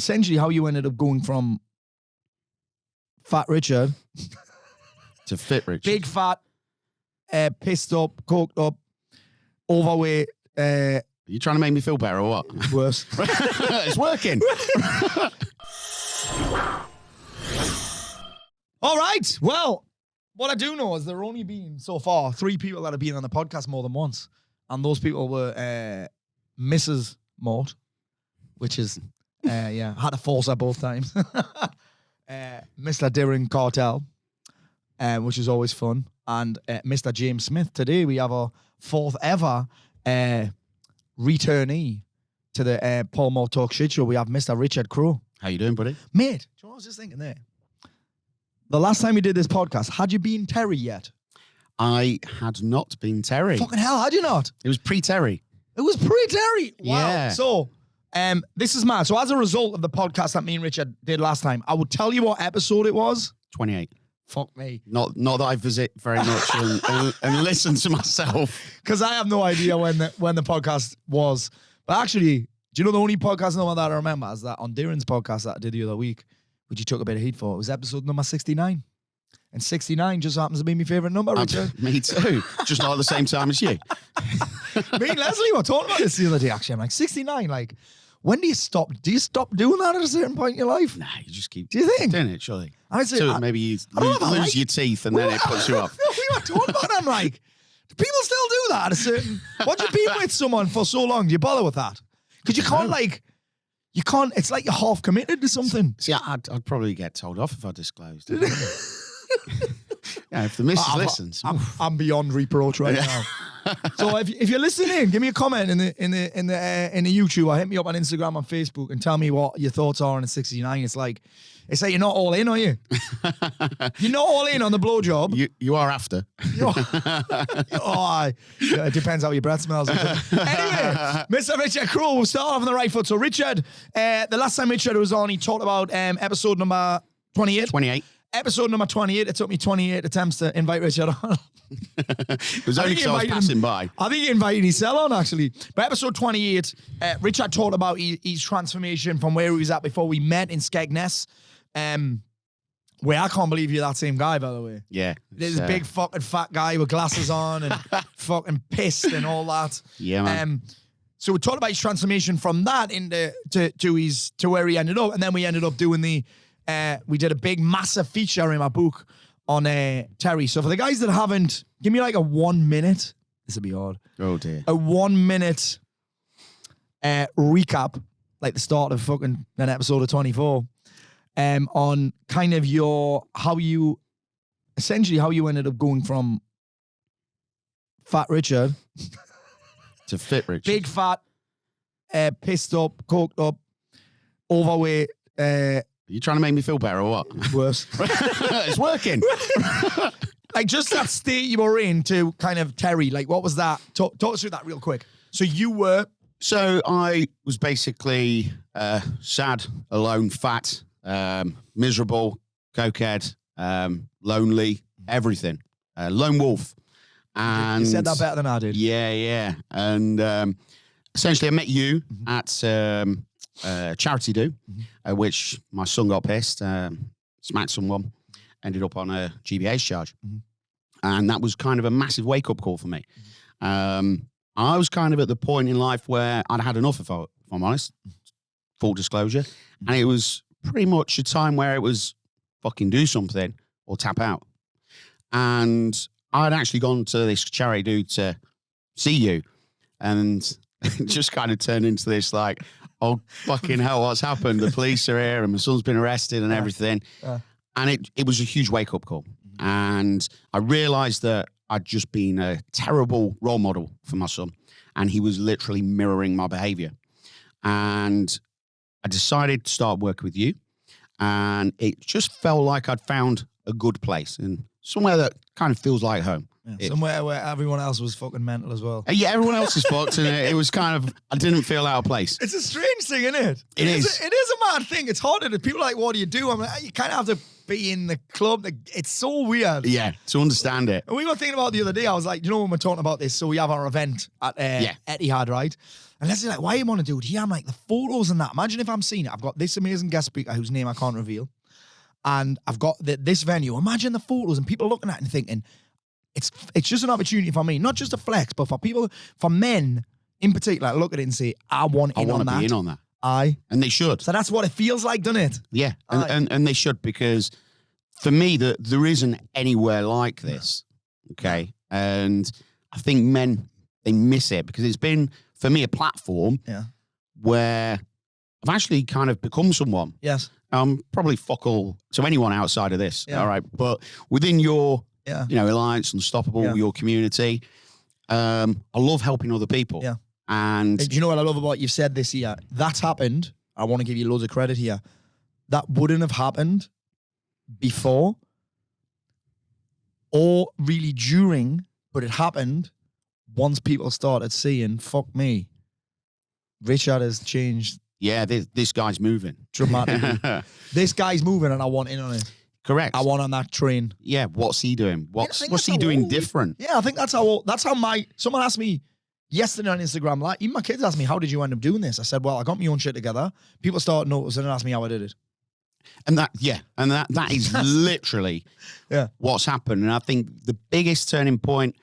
essentially how you ended up going from Fat Richard To fit Richard. big fat, pissed up, coked up, overweight, Are you trying to make me feel better or what? worse. It's working. All right. Well, what I do know is there have only been so far 3 people that have been on the podcast more than once. And those people were Mrs. Mort, which is, had to force her both times. Mr. Darren Cartel, which is always fun. And Mr. James Smith. Today we have our 4th ever returnee to the Paul Mort Talk Shit Show. We have Mr. Richard Crow. How you doing, buddy? Mate, do you know what I was just thinking there? The last time we did this podcast, had you been Terry yet? I had not been Terry. Fucking hell, had you not? It was pre-Terry. It was pre-Terry. Wow. Yeah. So, this is mad. So as a result of the podcast that me and Richard did last time, I would tell you what episode it was. 28. Fuck me. Not that I visit very much and listen to myself. Because I have no idea when the podcast was. But actually, do you know the only podcast number that I remember is that on Darren's podcast that I did the other week, which you took a bit of heat for, it was episode number 69. And 69 just happens to be my favourite number, Richard. Me too. Just not at the same time as you. Me and Lesley were talking about this the other day, actually. I'm like, 69, like, when do you stop? Do you stop doing that at a certain point in your life? Nah, you just keep Do you think? doing it, surely. I say, So maybe you I don't know if I lose like- your teeth and then it puts you off. We were talking about that. I'm like, do people still do that at a certain... Once you've been with someone for so long, do you bother with that? Because you can't, it's like you're half committed to something. See, I'd probably get told off if I disclosed it. Yeah, if the missus listens. I'm beyond reproach right now. So if you're listening, give me a comment in the YouTube or hit me up on Instagram and Facebook and tell me what your thoughts are on a 69. It's like you're not all in, are you? You're not all in on the blowjob. You are after. It depends how your breath smells. Anyway, Mr. Richard Crow, we'll start off on the right foot. So Richard, the last time Richard was on, he talked about episode number 28. 28. Episode number 28. It took me 28 attempts to invite Richard on. It was only because I was passing by. I think he invited himself on, actually. But episode 28, Richard talked about his transformation from where he was at before we met in Skegness. Where I can't believe you're that same guy, by the way. Yeah. This big fucking fat guy with glasses on and fucking pissed and all that. Yeah, man. So we talked about his transformation from that to where he ended up, and then we ended up doing we did a big massive feature in my book on Terry. So for the guys that haven't, give me like a 1 minute. This will be hard. Oh dear. A 1 minute recap, like the start of fucking an episode of 24, on kind of how you ended up going from Fat Richard To fit Richard. big fat, pissed up, coked up, overweight. Are you trying to make me feel better or what? Worse. It's working. Like just that state you were in to kind of Terry, like what was that? Talk us through that real quick. So you were... So I was basically sad, alone, fat, miserable, cokehead, lonely, everything. Lone wolf. And You said that better than I did. Yeah. And essentially I met you at charity do, which my son got pissed, smacked someone, ended up on a GBH charge. And that was kind of a massive wake-up call for me. I was kind of at the point in life where I'd had enough, if I'm honest, full disclosure. And it was pretty much a time where it was fucking do something or tap out. And I'd actually gone to this charity do to see you. And it just kind of turned into this like, oh, fucking hell, what's happened? The police are here and my son's been arrested and everything. And it was a huge wake-up call. And I realised that I'd just been a terrible role model for my son. And he was literally mirroring my behaviour. And I decided to start working with you. And it just felt like I'd found a good place and somewhere that kind of feels like home. Yeah, somewhere where everyone else was fucking mental as well. Yeah, everyone else is fucked, and it was kind of, I didn't feel out of place. It's a strange thing, isn't it? It is. It is a mad thing. It's hard to people are like, what do you do? I'm like, you kind of have to be in the club. It's so weird. Yeah, to understand it. And we were thinking about it the other day. I was like, you know, when we're talking about this, so we have our event at Etihad, right? And Leslie's like, why you want to do it here? I'm like, the photos and that. Imagine if I'm seeing it. I've got this amazing guest speaker whose name I can't reveal. And I've got this venue. Imagine the photos and people looking at it and thinking, it's just an opportunity for me, not just a flex, but for people, for men in particular, look at it and say, I want to be in on that. And they should. So that's what it feels like, doesn't it? Yeah, and they should, because for me, there isn't anywhere like this, okay? And I think men, they miss it because it's been, for me, a platform where I've actually kind of become someone. Yes. Probably fuck all to anyone outside of this, all right? But within your, Alliance, Unstoppable, your community, I love helping other people. Yeah. And do you know what I love about you've said this here? That's happened. I want to give you loads of credit here. That wouldn't have happened before or really during, but it happened once people started seeing, fuck me, Richard has changed. Yeah, this guy's moving. Dramatically. This guy's moving and I want in on it. Correct. I want on that train. Yeah, what's he doing? What's he doing different? Yeah, I think that's how someone asked me yesterday on Instagram, like, even my kids asked me, how did you end up doing this? I said, well, I got my own shit together. People started noticing and asked me how I did it. And that is literally what's happened. And I think the biggest turning point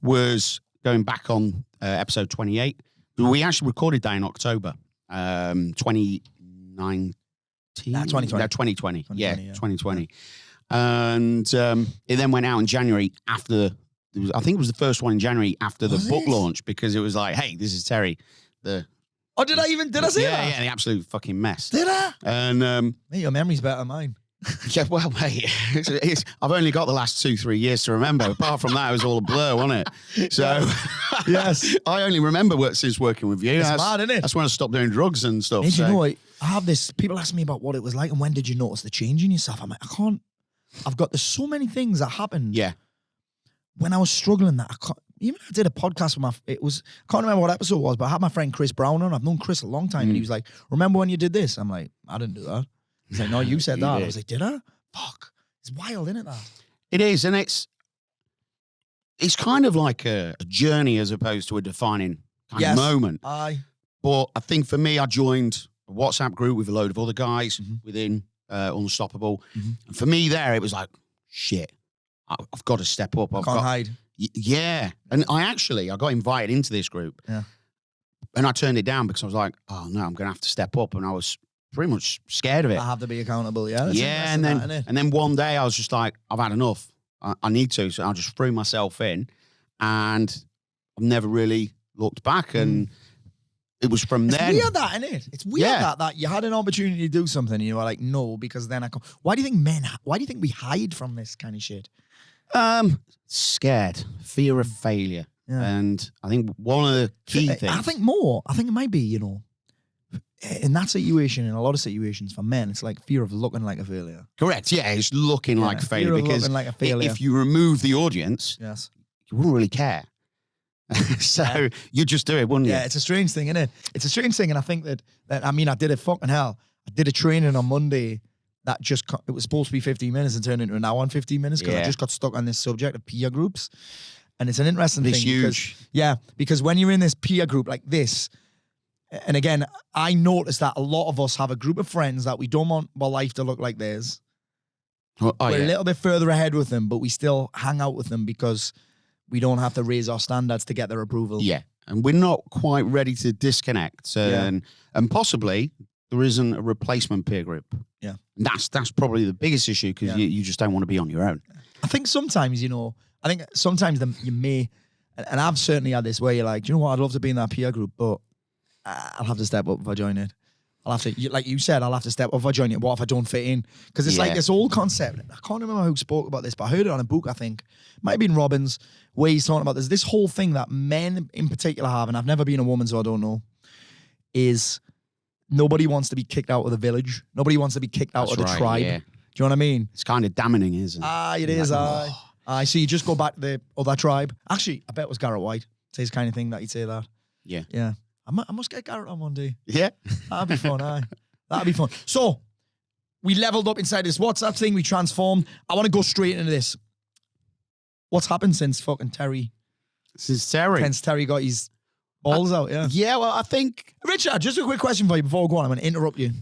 was going back on episode 28. We actually recorded that in October 2019. 2020. No, 2020. Yeah, 2020. And it then went out in January after, I think it was the first one in January after the book launch, because it was like, hey, this is Terry. Did I say that? Yeah, the absolute fucking mess. Did I? And mate, your memory's better than mine. Yeah, well, mate, I've only got the last 2-3 years to remember. Apart from that, it was all a blur, wasn't it? So, yes, I only remember since working with you. It's mad, isn't it? That's when I stopped doing drugs and stuff. Did you know what? I have this. People ask me about what it was like and when did you notice the change in yourself? I'm like, I can't. There's so many things that happened. Yeah. When I was struggling, that I did a podcast with I can't remember what episode it was, but I had my friend Chris Brown on. I've known Chris a long time, and he was like, "Remember when you did this?" I'm like, "I didn't do that." He's like, "No, you said that." I was like, "Did I?" Fuck, it's wild, isn't it? That it is, and it's kind of like a journey as opposed to a defining kind of moment. But I think for me, I joined a WhatsApp group with a load of other guys within Unstoppable, and for me, there it was like, shit, I've got to step up. I can't hide. Yeah, and I got invited into this group. Yeah, and I turned it down because I was like, oh no, I'm going to have to step up, and I was pretty much scared of it. I have to be accountable. Yeah, and then one day I was just like, I've had enough. I need to, so I just threw myself in, and I've never really looked back. And it was from then. It's weird that, isn't it? It's weird that you had an opportunity to do something, and you were like, no, because then Why do you think we hide from this kind of shit? Scared, fear of failure. Yeah. And I think one of the key things. I think it might be, in that situation, in a lot of situations for men, it's like fear of looking like a failure. Correct. Yeah, it's looking like a failure, because looking like a failure. If you remove the audience, you wouldn't really care. So you just do it, wouldn't you? Yeah, it's a strange thing, isn't it? It's a strange thing, and I think that I did it fucking hell. I did a training on Monday that it was supposed to be 15 minutes and turned into an hour and 15 minutes because I just got stuck on this subject of peer groups. And it's an interesting thing. Huge. Because when you're in this peer group like this, and again, I noticed that a lot of us have a group of friends that we don't want our life to look like theirs. We're a little bit further ahead with them, but we still hang out with them because we don't have to raise our standards to get their approval. Yeah. And we're not quite ready to disconnect. And possibly there isn't a replacement peer group. Yeah. And that's probably the biggest issue, because you just don't want to be on your own. I think sometimes, you may, and I've certainly had this where you're like, do you know what, I'd love to be in that peer group, but I'll have to step up if I join it. I'll have to, like you said, I'll have to step up if I join it. What if I don't fit in? Because it's like this old concept. I can't remember who spoke about this, but I heard it on a book, I think. Might have been Robbins, where he's talking about this whole thing that men in particular have, and I've never been a woman, so I don't know, is nobody wants to be kicked out of the village. Nobody wants to be kicked out of the tribe. Yeah. Do you know what I mean? It's kind of damning, isn't it? It is. So you just go back to the other tribe. Actually, I bet it was Garrett White. It's his kind of thing that he'd say that. Yeah. Yeah. I must get Garrett on one day. Yeah. That'd be fun, That'd be fun. So, we leveled up inside this WhatsApp thing. We transformed. I want to go straight into this. What's happened since fucking Terry? Since Terry got his Balls out, yeah. Yeah, well, I think... Richard, just a quick question for you before we go on. I'm going to interrupt you.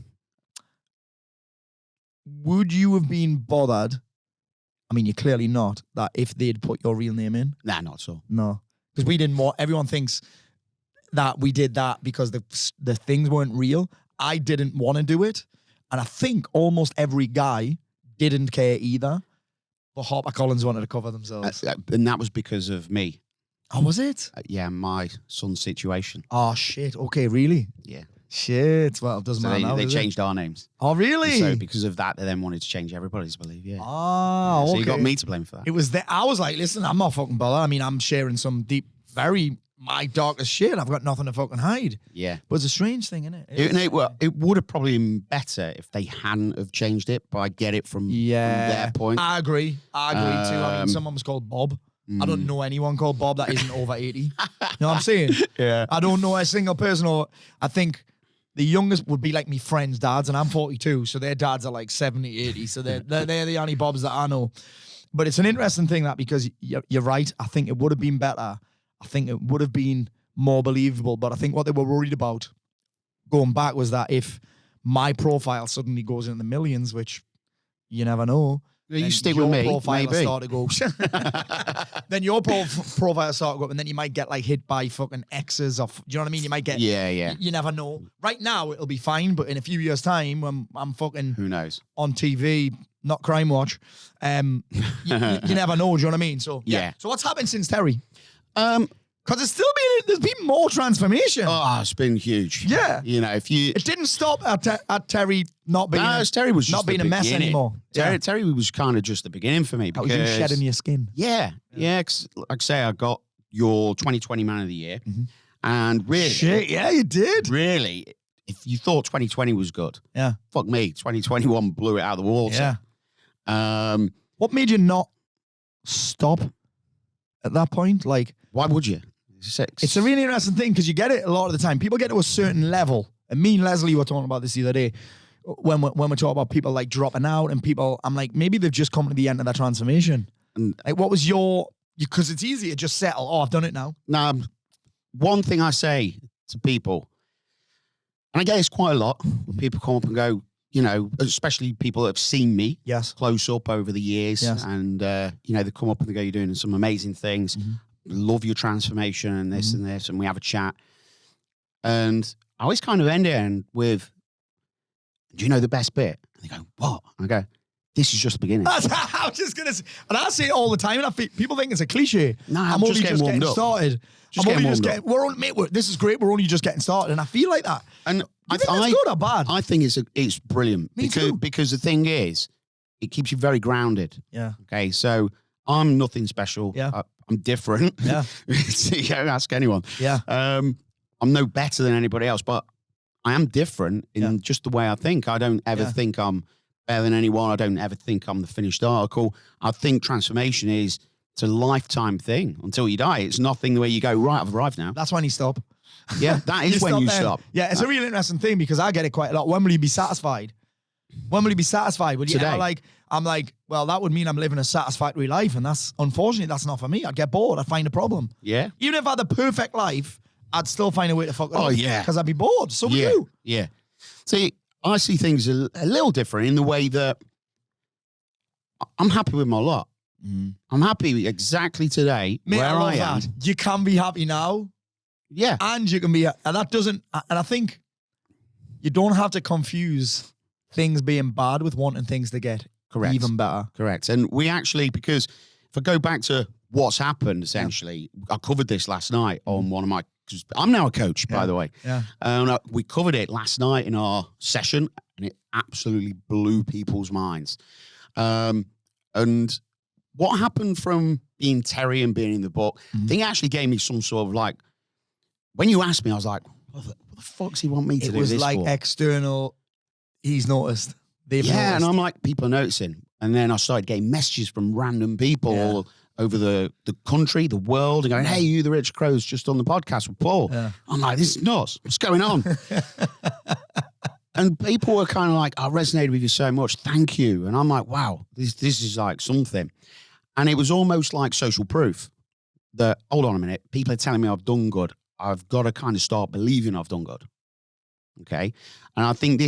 Would you have been bothered? I mean, you're clearly not. That if they'd put your real name in? Nah, not at all. No. Because we didn't want... Everyone thinks that we did that because the things weren't real. I didn't want to do it. And I think almost every guy didn't care either. But Harper Collins wanted to cover themselves. And that was because of me. Oh, was it? Yeah, my son's situation. Oh, shit. Okay, really? Yeah. Shit. Well, it doesn't So matter now, they does it? changed our names. Oh, really? So because of that, they then wanted to change everybody's, I believe, yeah. Oh, okay. So you got me to blame for that. It was I was like, listen, I'm not fucking bothered. I mean, I'm sharing some deep, my darkest shit. I've got nothing to fucking hide. Yeah. But it's a strange thing, isn't it? It would have probably been better if they hadn't have changed it, but I get it from their point. I agree too. I mean, someone was called Bob. I don't know anyone called Bob that isn't over 80. You know what I'm saying? Yeah. I don't know a single person. I think the youngest would be like me friends' dads, and I'm 42, so their dads are like 70, 80. So they're the only Bobs that I know. But it's an interesting thing that because you're right. I think it would have been better. I think it would have been more believable. But I think what they were worried about going back was that if my profile suddenly goes in the millions, which you never know. You stick with me, profile maybe. start to go. Then your profile start to go up, and then you might get like hit by fucking exes. Do you know what I mean? You might get. Yeah. You never know. Right now it'll be fine, but in a few years' time, when I'm fucking Who knows? on TV, not Crime Watch, you never know. Do you know what I mean? So Yeah. So what's happened since Terry? Because there's been more transformation. Oh, it's been huge. Yeah. You know, if you... It didn't stop at Terry not being Terry was just not being the a mess beginning. anymore. Terry was kind of just the beginning for me. That Because, was you shedding your skin. Yeah. 'Cause like I say, I got your 2020 Man of the Year. Mm-hmm. And really... Shit, yeah, you did. Really, if you thought 2020 was good, Yeah. fuck me, 2021 blew it out of the water. Yeah. What made you not stop at that point? Like, Why would you? it's a really interesting thing because you get it a lot of the time. People get to a certain level. And me and Lesley were talking about this the other day when we talk about people like dropping out and people, I'm like, maybe they've just come to the end of their transformation. And like, what was because it's easy to just settle. Oh, I've done it now. Now, one thing I say to people, and I get it's quite a lot, when people come up and go, you know, especially people that have seen me Yes. close up over the years. Yes. And, you know, they come up and they go, you're doing some amazing things. Mm-hmm. Love your transformation and this and this. And we have a chat. And I always kind of end it with, do you know the best bit? And they go, what? And I go, this is just the beginning. I was just going to say, and I say it all the time, and people think it's a cliche. No, I'm only just getting started. This is great. We're only just getting started. And I feel like that. And I think that's good or bad? I think it's brilliant. Me too. Because the thing is, it keeps you very grounded. Yeah. Okay, so I'm nothing special. Yeah. I'm different. Yeah. So you don't ask anyone. Yeah. I'm no better than anybody else, but I am different in just the way I think. I don't ever think I'm better than anyone. I don't ever think I'm the finished article. I think transformation it's a lifetime thing until you die. It's nothing the way you go, right, I've arrived now. That's when you stop. Yeah, that is when you stop. Yeah, it's a really interesting thing because I get it quite a lot. When will you be satisfied? When will you be satisfied? Would you Today. ever I'm like, well, that would mean I'm living a satisfactory life. And unfortunately, that's not for me. I'd get bored. I'd find a problem. Yeah. Even if I had the perfect life, I'd still find a way to fuck it up. Oh, yeah. Because I'd be bored. So would you. Yeah. See, I see things a little different in the way that I'm happy with my lot. I'm happy exactly today Mate, where I love I am. that. You can be happy now. Yeah. And you can be, and that doesn't, and I think you don't have to confuse things being bad with wanting things to get Correct. even better. Correct. And we actually, because if I go back to what's happened, essentially, I covered this last night on one of my, I'm now a coach, by the way. Yeah. And we covered it last night in our session, and it absolutely blew people's minds. And what happened from being Terry and being in the book, I think it actually gave me some sort of when you asked me, I was like, what the fuck does he want me to do this for? It was like external, he's noticed. They've noticed. And I'm like, people are noticing. And then I started getting messages from random people all over the country, the world, and going, hey, you, the Rich Crow's just on the podcast with Paul. Yeah. I'm like, this is nuts. What's going on? And people were kind of like, I resonated with you so much. Thank you. And I'm like, wow, this is like something. And it was almost like social proof that, hold on a minute, people are telling me I've done good. I've got to kind of start believing I've done good. Okay. And I think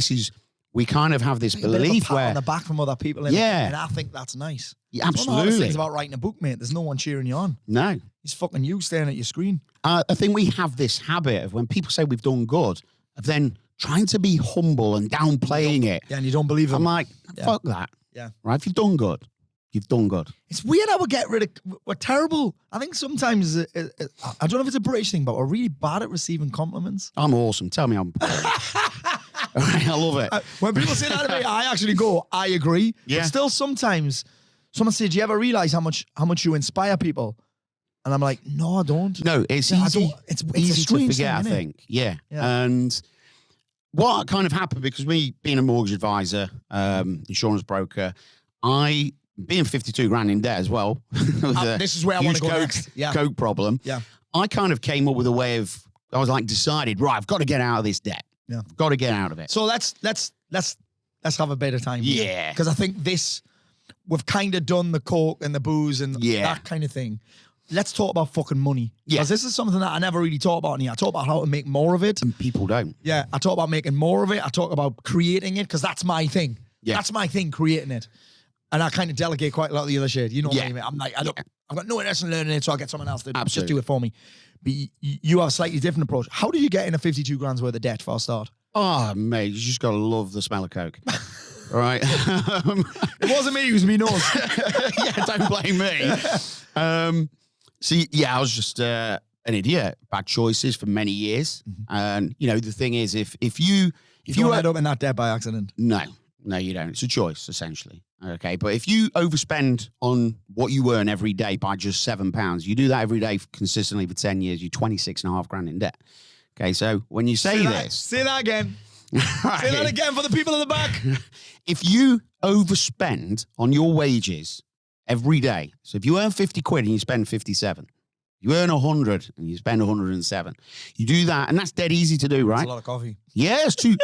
we kind of have this A bit of a belief pat where, on the back from other people. And I think that's nice. yeah, It's one of the hardest absolutely. things about writing a book, mate. There's no one cheering you on. No. It's fucking you staring at your screen. I think we have this habit of when people say we've done good, of then trying to be humble and downplaying it. Yeah, and you don't believe them. I'm like, fuck that. Yeah. Right? If you've done good, you've done good. It's weird how we get rid of. We're terrible. I think sometimes I don't know if it's a British thing, but we're really bad at receiving compliments. I'm awesome. Tell me I'm. I love it. When people say that to me, I actually go, I agree. Yeah. But still, sometimes someone says, "Do you ever realize how much you inspire people?" And I'm like, "No, I don't." No, it's I easy. don't- it's a easy to strange forget. thing, I innit? think. Yeah. Yeah. And what kind of happened because me being a mortgage advisor, insurance broker, being 52 grand in debt as well. with This is where I want to go next. Yeah. Coke problem. Yeah. I kind of came up with a way of. I was like decided, right, I've got to get out of this debt. Yeah. I've got to get out of it. So let's have a better time. Yeah. Because I think we've kind of done the coke and the booze and Yeah. that kind of thing. Let's talk about fucking money. Yeah. Because this is something that I never really talk about in here. I talk about how to make more of it. And people don't. Yeah. I talk about making more of it. I talk about creating it because that's my thing. Yeah. That's my thing, creating it. And I kind of delegate quite a lot of the other shit. You know what I Yeah. mean? I'm like, I've got no interest in learning it, so I'll get someone else to just Absolutely. do it for me. But you have a slightly different approach. How did you get in a 52 grand's worth of debt for a start? Oh, mate, you just got to love the smell of Coke. All right. It wasn't me, it was me nose. Yeah, don't blame me. See, yeah, I was just an idiot. Bad choices for many years. And, the thing is, if you don't end up in that debt by accident. No, you don't. It's a choice, essentially. Okay. But if you overspend on what you earn every day by just £7, you do that every day consistently for 10 years, you're 26.5 grand in debt. Okay. So when you say this, Say that again. Say that again for the people in the back. if you overspend on your wages every day, so if you earn 50 quid and you spend 57, you earn 100 and you spend 107, you do that, and that's dead easy to do, That's right? a lot of coffee. Yeah, it's two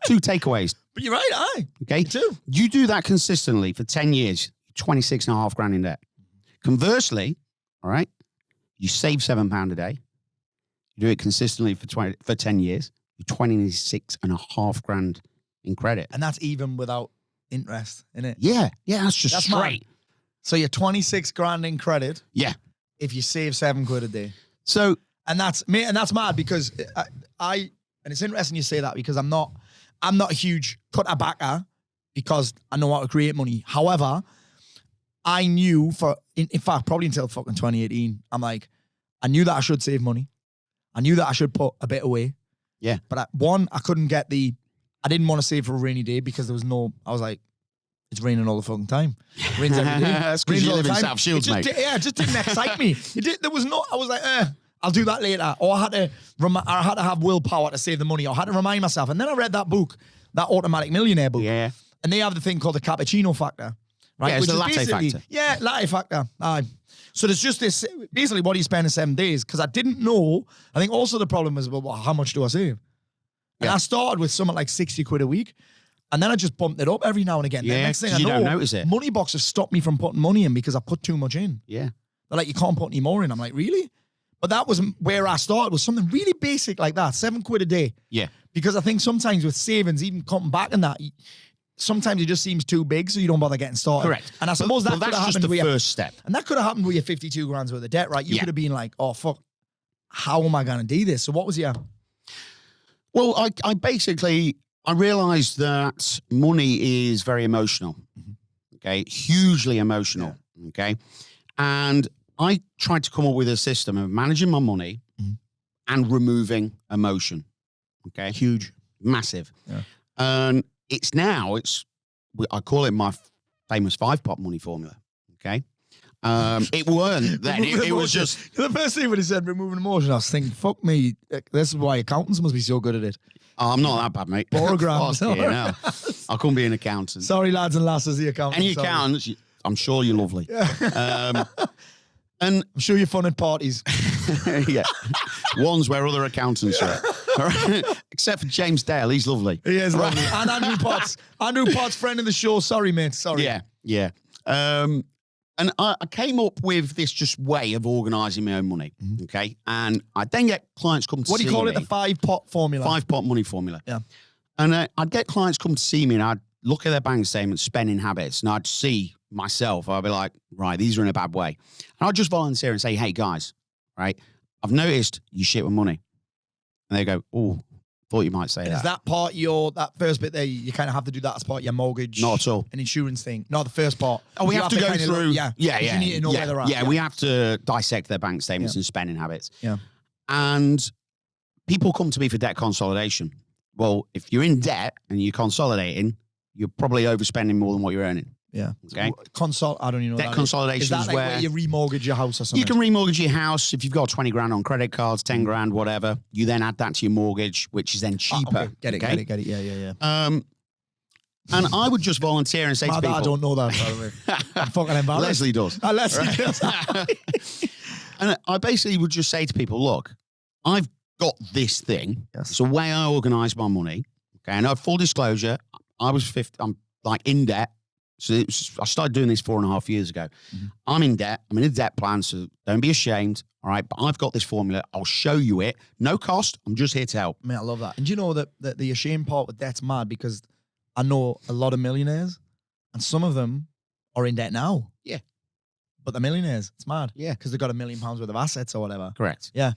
takeaways. But you're right, aye. Okay. Me too. You do that consistently for 10 years, 26.5 grand in debt. Conversely, all right, you save £7 a day. You do it consistently for 10 years, you're 26.5 grand in credit. And that's even without interest in it. Yeah, that's just That's straight. mad. So you're 26 grand in credit Yeah. if you save £7 a day. So, And that's mad because and it's interesting you say that because I'm not a huge cutter backer because I know how to create money. However, I knew in fact, probably until fucking 2018, I knew that I should save money. I knew that I should put a bit away. Yeah. But I couldn't get I didn't want to save for a rainy day because I was like, it's raining all the fucking time. Rains every day. That's 'cause Rains you all live the in time. South Shields, It just mate. it just didn't excite me. There was no, I was like, I'll do that later. Or I had to have willpower to save the money. Or I had to remind myself. And then I read that book, that Automatic Millionaire book. yeah. And they have the thing called the cappuccino factor. Right? Yeah, it's Which the is latte basically- factor. Yeah, latte factor. Aye. So there's just this, basically what do you spend in 7 days? Because I didn't know. I think also the problem is, well, how much do I save? And Yeah. I started with something like 60 quid a week. And then I just bumped it up every now and again. The Yeah, next thing I 'cause you know, don't notice it. Money Box has stopped me from putting money in because I put too much in. Yeah. They're like, you can't put any more in. I'm like, really? But that was where I started, was something really basic like that, £7 a day. Yeah. Because I think sometimes with savings, even cutting back in that, sometimes it just seems too big, so you don't bother getting started. Correct. And I suppose that could that's have just happened the with first step. and that could have happened with your 52 grand's worth of debt, right? You Yeah. could have been like, oh, fuck, how am I going to do this? So what was your... Well, I basically, I realized that money is very emotional. Okay. Hugely emotional. Okay. And I tried to come up with a system of managing my money and removing emotion. Okay. Huge. Massive. Yeah. And I call it my famous 5-pot money formula. Okay. It weren't then. It was just. The first thing when he said removing emotion, I was thinking, fuck me, this is why accountants must be so good at it. Oh, I'm not that bad, mate. Borograms. Fuck you, no. I couldn't be an accountant. Sorry, lads and lasses, the accountant. Any accountants, I'm sure you're lovely. And I'm sure you're fun at parties. yeah, ones where other accountants are. All right? Except for James Dale, he's lovely. He is lovely. And Andrew Potts. Andrew Potts, friend of the show. Sorry, mate. Sorry. Yeah. And I came up with this just way of organising my own money, okay? And I then get clients come to see me. What do you call it? The 5-pot formula? 5-pot money formula. Yeah. And I'd get clients come to see me and I'd look at their bank statement, spending habits, and I'd see myself. I'd be like, right, these are in a bad way. And I'd just volunteer and say, hey, guys, right, I've noticed you shit with money. And they go, oh, thought you might say that. Is that part that first bit there, you kind of have to do that as part of your mortgage? Not at all. An insurance thing? No, the first part. Oh, we have to go through. Yeah. You need to know where they're at. Yeah, we have to dissect their bank statements and spending habits. Yeah. And people come to me for debt consolidation. Well, if you're in debt and you're consolidating, you're probably overspending more than what you're earning. Yeah. Okay. I don't even know. Debt consolidation is that is like where you remortgage your house or something? you can remortgage your house if you've got 20 grand on credit cards, 10 grand, whatever. You then add that to your mortgage, which is then cheaper. Okay. Get it. Yeah. And I would just volunteer and say to people, I don't know that, by the way. I'm fucking embarrassed. Lesley does. Lesley does. And I basically would just say to people, look, I've got this thing. Yes. It's a way I organise my money. Okay. And full disclosure, I'm like in debt. So I started doing this 4.5 years ago. I'm in debt. I'm in a debt plan. So don't be ashamed. All right. But I've got this formula. I'll show you it. No cost. I'm just here to help. Man, I love that. And do you know that the ashamed part with debt's mad, because I know a lot of millionaires and some of them are in debt now. Yeah. But they're millionaires. It's mad. Yeah. Because they've got £1 million worth of assets or whatever. Correct. Yeah.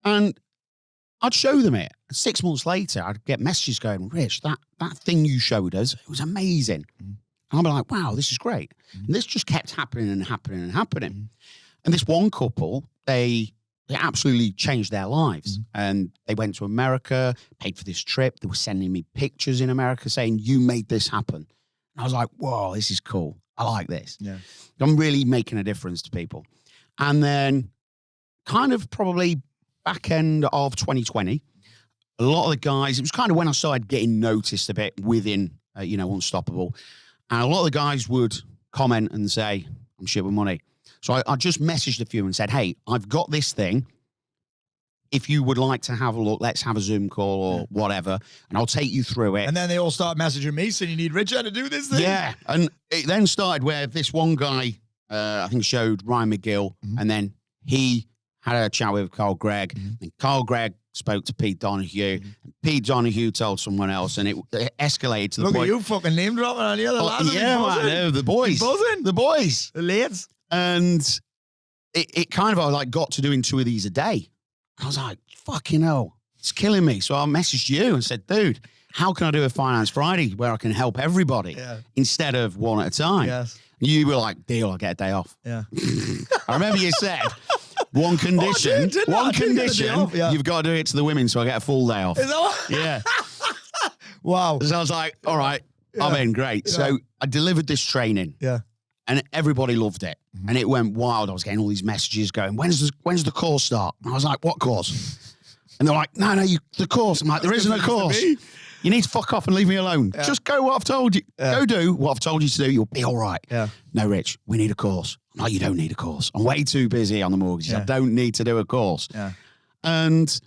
And I'd show them it. 6 months later, I'd get messages going, Rich, that thing you showed us, it was amazing. And I'd be like, wow, this is great. And this just kept happening and happening and happening. And this one couple, they absolutely changed their lives. And they went to America, paid for this trip. They were sending me pictures in America saying, you made this happen. And I was like, whoa, this is cool. I like this. Yeah. I'm really making a difference to people. And then kind of probably back end of 2020, a lot of the guys, it was kind of when I started getting noticed a bit within, Unstoppable. And a lot of the guys would comment and say, I'm shit with money. So I just messaged a few and said, hey, I've got this thing. If you would like to have a look, let's have a Zoom call or whatever, and I'll take you through it. And then they all start messaging me saying, you need Richard to do this thing. Yeah. And it then started where this one guy, I think showed Ryan McGill, and then he had a chat with Carl Gregg, and Carl Gregg spoke to Pete Donahue, and Pete Donahue told someone else, and it escalated to the point. point. Look at you fucking name dropping on the other lads. Yeah, man, the boys. Buzzing. The boys. The lads. And it kind of like got to doing 2 of these a day. I was like, fucking hell, it's killing me. So I messaged you and said, dude, how can I do a Finance Friday where I can help everybody instead of one at a time? Yes. And you were like, deal, I'll get a day off. Yeah. I remember you said, one condition, you've got to do it to the women so I get a full day off. Is that what? Yeah. Wow. So I was like, all right, I'm in, great. Yeah. So I delivered this training. Yeah. And everybody loved it. And it went wild. I was getting all these messages going, when's the course start? And I was like, what course? And they're like, no, the course. I'm like, there isn't a course. You need to fuck off and leave me alone. Yeah. Just go what I've told you. Yeah. Go do what I've told you to do. You'll be all right. Yeah. No, Rich, we need a course. I'm like, you don't need a course. I'm way too busy on the mortgages. I don't need to do a course. Yeah. And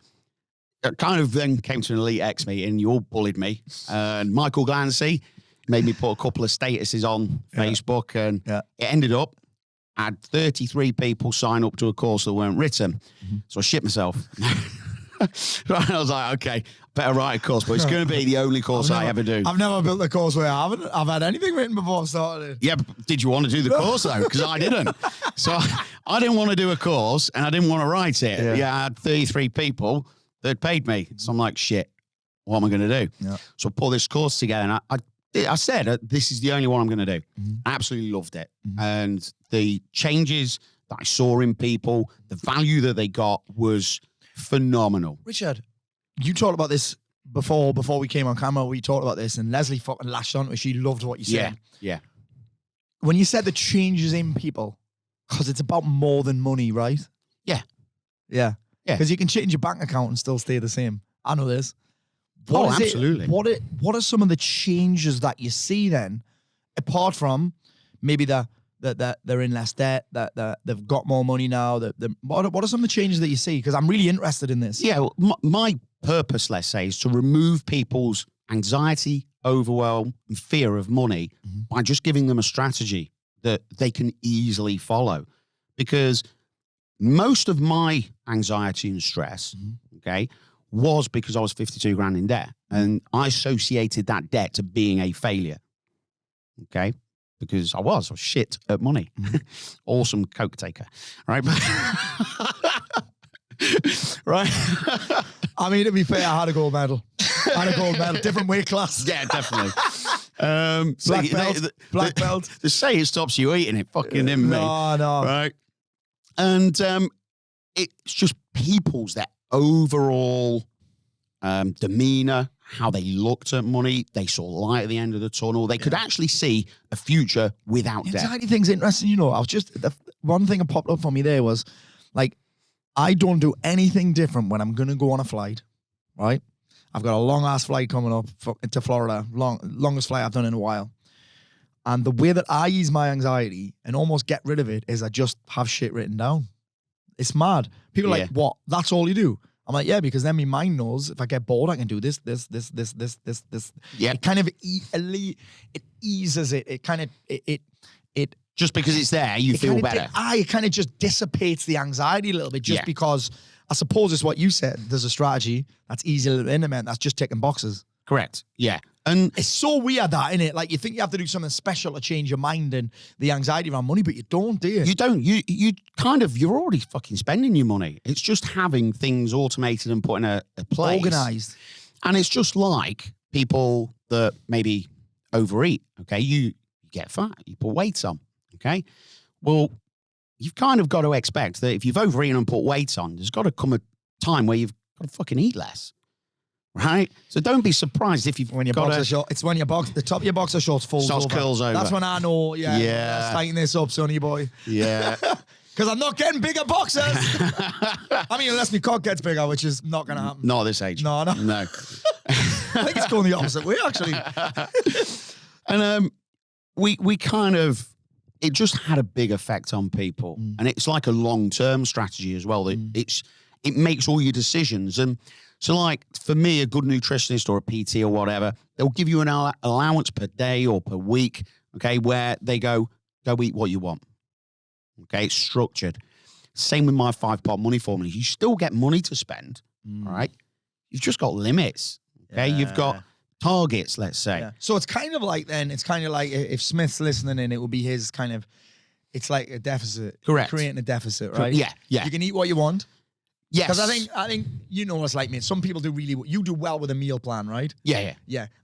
it kind of then came to an Elite X meeting. You all bullied me. And Michael Glancy made me put a couple of statuses on Facebook. And it ended up, I had 33 people sign up to a course that weren't written. So I shit myself. Right, I was like, okay, better write a course, but it's going to be the only course I ever do. I've never built a course where I've had anything written before I started. Yeah, but did you want to do the course though? Because I didn't. So I didn't want to do a course and I didn't want to write it. Yeah, I had 33 people that paid me. So I'm like, shit, what am I going to do? Yeah. So I put this course together and I said, this is the only one I'm going to do. I absolutely loved it. And the changes that I saw in people, the value that they got was phenomenal. Richard, you talked about this before we came on camera. We talked about this and Lesley fucking lashed on it. She loved what you said. Yeah. When you said the changes in people, because it's about more than money, right? Yeah. Because you can change your bank account and still stay the same. I know this. Absolutely. What are some of the changes that you see then, apart from maybe that they're in less debt, that they've got more money now? What are some of the changes that you see? Because I'm really interested in this. Yeah, well, my purpose, let's say, is to remove people's anxiety, overwhelm, and fear of money by just giving them a strategy that they can easily follow, because most of my anxiety and stress, okay, was because I was 52 grand in debt, and I associated that debt to being a failure, okay, because I was shit at money. Awesome coke taker, right? Right. I mean, to be fair, I had a gold medal. Different weight class. Yeah, definitely. Black belt. To say it stops you eating, it fucking in me. No. Right. And it's just people's that overall demeanor, how they looked at money. They saw light at the end of the tunnel. They could actually see a future without debt. Anxiety thing's interesting. You know, the one thing that popped up for me there was like, I don't do anything different when I'm going to go on a flight, right? I've got a long-ass flight coming up to Florida, longest flight I've done in a while. And the way that I ease my anxiety and almost get rid of it is I just have shit written down. It's mad. People are like, what? That's all you do? I'm like, yeah, because then my mind knows if I get bored, I can do this. Yeah. It kind of it eases it. It just because it's there, you feel better. It kind of just dissipates the anxiety a little bit, just because I suppose it's what you said. There's a strategy that's easy to implement. That's just ticking boxes. Correct. Yeah. And it's so weird that, isn't it? Like, you think you have to do something special to change your mind and the anxiety around money, but you don't, do you? You don't. You kind of, you're already fucking spending your money. It's just having things automated and put in a place. Organized. And it's just like people that maybe overeat, okay? You get fat, you put weight on, okay? Well, you've kind of got to expect that if you've overeaten and put weight on, there's got to come a time where you've got to fucking eat less. Right? So don't be surprised if you've when your boxer short. It's when the top of your boxer shorts falls over. Curls over. That's when I know, let's tighten this up, sonny boy. Yeah. Because I'm not getting bigger boxers. I mean, unless my cock gets bigger, which is not going to happen. Not at this age. No. I think it's going the opposite way, actually. And we kind of, it just had a big effect on people. And it's like a long-term strategy as well. It makes all your decisions. And so, like, for me, a good nutritionist or a PT or whatever, they'll give you an allowance per day or per week, okay, where they go eat what you want. Okay, it's structured. Same with my 5-part money formula. You still get money to spend, all right? You've just got limits, okay? Yeah. You've got targets, let's say. Yeah. So it's kind of like if Smith's listening in, it would be his kind of, it's like a deficit. Correct. Creating a deficit, right? Yeah. You can eat what you want. Yes. Because I think you know what's like me. Some people you do well with a meal plan, right? Yeah.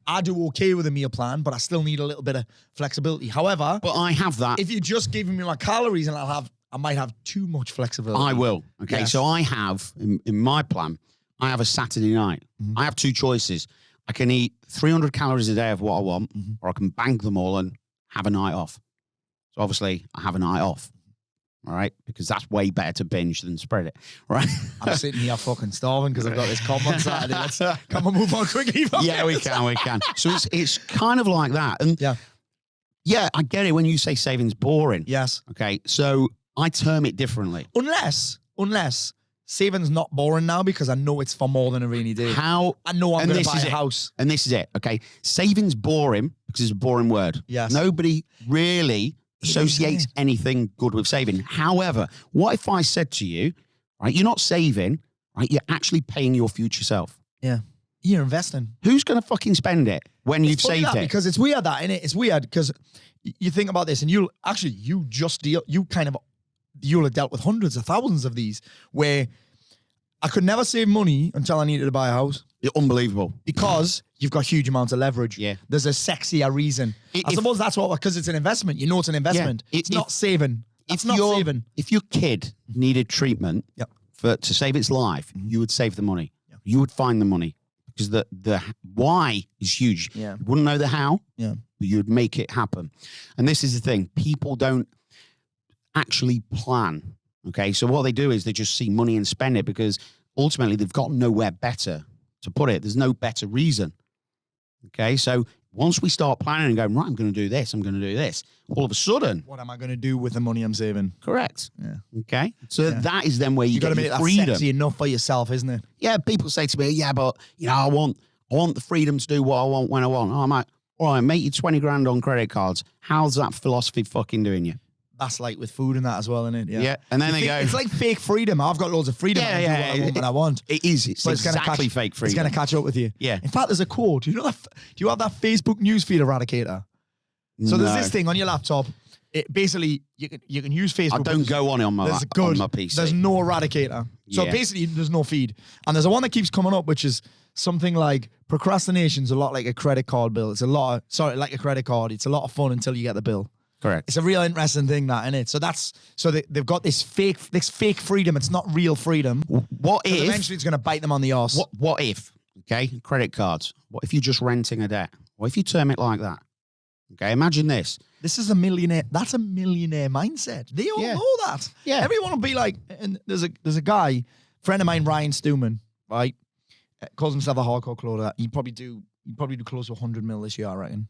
I do okay with a meal plan, but I still need a little bit of flexibility. However, but I have that. If you just give me my calories, and I might have too much flexibility. I will. Okay. Yes. So I have in my plan, I have a Saturday night. I have two choices. I can eat 300 calories a day of what I want, or I can bank them all and have a night off. So obviously I have a night off. All right, because that's way better to binge than spread it, right? I'm sitting here fucking starving because I've got this comp on Saturday. Let's come and move on quickly. Yeah, we can. So it's kind of like that, and yeah, I get it when you say saving's boring. Yes. Okay, so I term it differently. Unless saving's not boring now because I know it's for more than a rainy day. How I know I'm going to buy a house, and this is it. Okay, saving's boring because it's a boring word. Yes. Nobody really associates anything good with saving. However, what if I said to you, right, you're not saving, right, you're actually paying your future self. Yeah. You're investing. Who's going to fucking spend it when you've saved it? Because it's weird that, innit? It's weird because you think about this and you'll have dealt with hundreds of thousands of these where I could never save money until I needed to buy a house. You're unbelievable. Because you've got huge amounts of leverage. Yeah. There's a sexier reason. I suppose that's because it's an investment. You know it's an investment. Yeah. It's not saving. It's not saving. If your kid needed treatment to save its life, you would save the money. Yeah. You would find the money. Because the why is huge. Yeah. You wouldn't know the how, but you'd make it happen. And this is the thing. People don't actually plan. Okay, so what they do is they just see money and spend it because ultimately they've got nowhere better to put it. There's no better reason. Okay, so once we start planning and going, right, I'm going to do this, all of a sudden. What am I going to do with the money I'm saving? Correct. Yeah. Okay, so that is then where you got to make that freedom. Sexy enough for yourself, isn't it? Yeah, people say to me, yeah, but I want the freedom to do what I want when I want. Oh, I'm like, all right, make you 20 grand on credit cards. How's that philosophy fucking doing you? That's like with food and that as well, isn't it? Yeah. And then they go. It's like fake freedom. I've got loads of freedom. I can do what I want when I want. It is. It's exactly fake freedom. It's going to catch up with you. Yeah. In fact, there's a quote. Do you have that Facebook newsfeed eradicator? So there's this thing on your laptop. It basically you can use Facebook. I don't go on it on my PC. There's no eradicator. So basically there's no feed. And there's a one that keeps coming up, which is something like procrastination's a lot like a credit card bill. It's like a credit card. It's a lot of fun until you get the bill. Correct. It's a real interesting thing, that, isn't it? So they've got this fake freedom. It's not real freedom. What if eventually it's going to bite them on the arse? What if? Okay, credit cards. What if you're just renting a debt? What if you term it like that? Okay, imagine this. This is a millionaire. That's a millionaire mindset. They all know that. Yeah. Everyone will be like, and there's a guy, friend of mine, Ryan Stewman, right? Calls himself a hardcore closer. He'd probably do close to 100 mil this year, I reckon.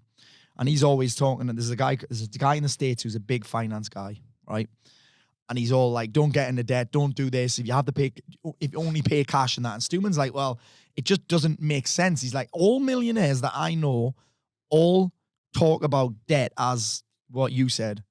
And he's always talking. And there's a guy in the States who's a big finance guy, right? And he's all like, don't get into debt, don't do this. If you only pay cash and that. And Stewman's like, well, it just doesn't make sense. He's like, all millionaires that I know all talk about debt as what you said,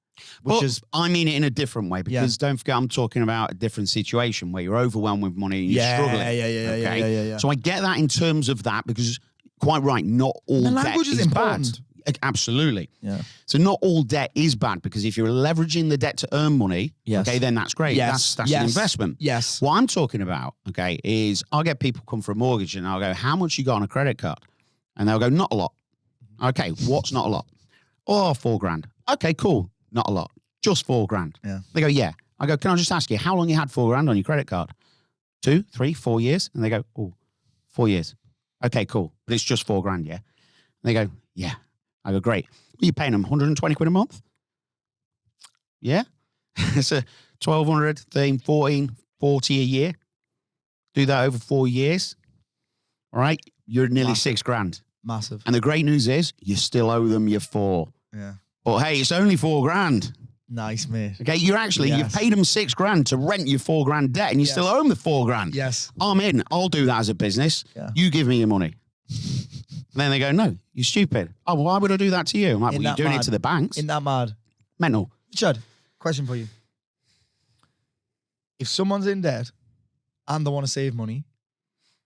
I mean it in a different way, because don't forget, I'm talking about a different situation where you're overwhelmed with money and you're struggling. Yeah. So I get that in terms of that, because quite right, not all the debt language is important. Bad. Absolutely. Yeah. So not all debt is bad, because if you're leveraging the debt to earn money, okay, then that's great. That's an investment. Yes. What I'm talking about, okay, is I'll get people come for a mortgage and I'll go, how much you got on a credit card? And they'll go, not a lot. Okay, what's not a lot? Oh, 4 grand. Okay, cool. Not a lot. Just 4 grand. Yeah. They go, yeah. I go, can I just ask you, how long you had 4 grand on your credit card? 2, 3, 4 years? And they go, oh, 4 years. Okay, cool. But it's just 4 grand, yeah? And they go, yeah. I go, great. Are you paying them 120 quid a month? Yeah. It's a 1,200, 13, 14, 40 a year. Do that over 4 years. All right. You're nearly 6 grand. Massive. And the great news is you still owe them your 4. Yeah. But hey, it's only 4 grand. Nice, mate. Okay, you've paid them 6 grand to rent your 4 grand debt, and you still owe them the 4 grand. Yes. I'm in. I'll do that as a business. Yeah. You give me your money. And then they go, no, you're stupid. Oh, well, why would I do that to you? I'm like, well, you're doing it to the banks. Isn't that mad? Mental. Chad, question for you. If someone's in debt and they want to save money,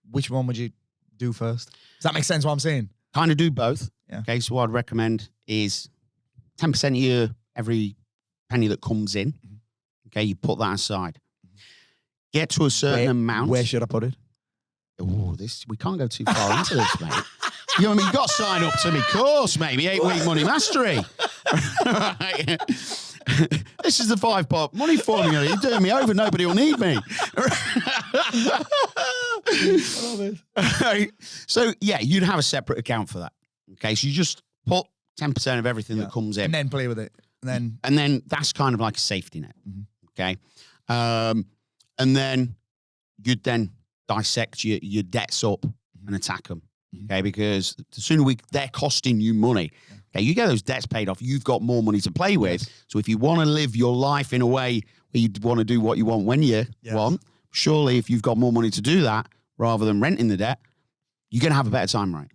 which one would you do first? Does that make sense what I'm saying? Kind of do both. Yeah. Okay, so what I'd recommend is 10% of your every penny that comes in. Okay, you put that aside. Get to a certain amount. Where should I put it? Oh, we can't go too far into this, mate. You know what I mean? You've got to sign up to me course, mate. 8-week money mastery. Right. This is the 5-part money formula. You're doing me over. Nobody will need me. I love it. Right. So, yeah, you'd have a separate account for that. Okay, so you just put 10% of everything that comes in. And then play with it. And then that's kind of like a safety net. Okay. And then you'd then dissect your debts up and attack them. Okay, because the sooner they're costing you money. Okay, you get those debts paid off, you've got more money to play with. Yes. So if you want to live your life in a way where you want to do what you want when you want, surely if you've got more money to do that rather than renting the debt, you're going to have a better time, right?